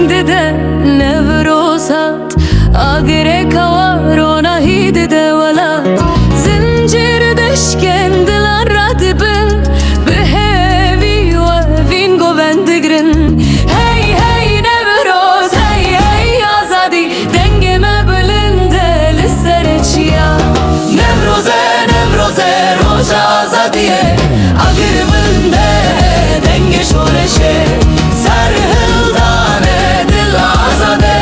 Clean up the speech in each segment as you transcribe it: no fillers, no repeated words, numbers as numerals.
de nevrosat agre kavarona hidide walat zincir deşken dilan radibin behevi ve vin govendigrin. Hey hey nevroz hey hey azadi dengeme bölünde lissereçya nevroze roja azadiye agriminde denge şoreşe serhildane dil azade.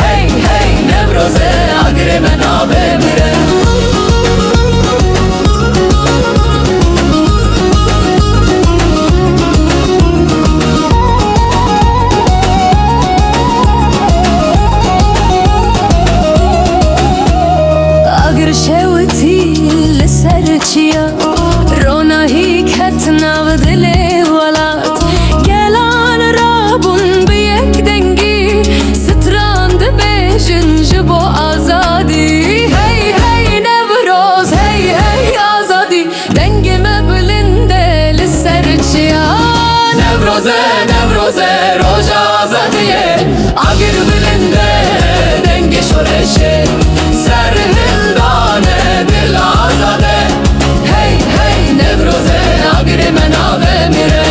Hey hey nevroze agrimen ave mire. Agr şevti lisserçya rona hiket nav dile walat gelan rabun biyek dengi strand bejin jibo azadi. Hey hey nevroz hey hey azadi dengeme bölünde lisserçya nevroze roja azadiye agir bölünde denge şoreşe serhildane dil azade. Hey hey nevroze agrimen ave mire.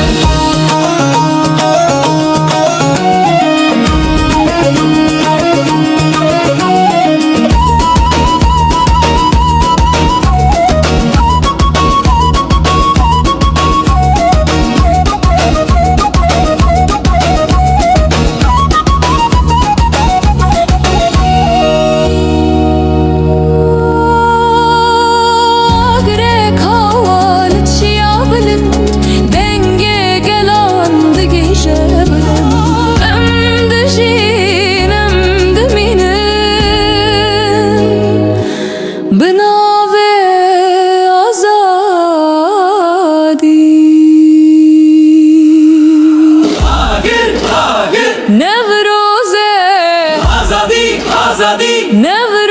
Binave azadi Agir nevroze azadi nevroze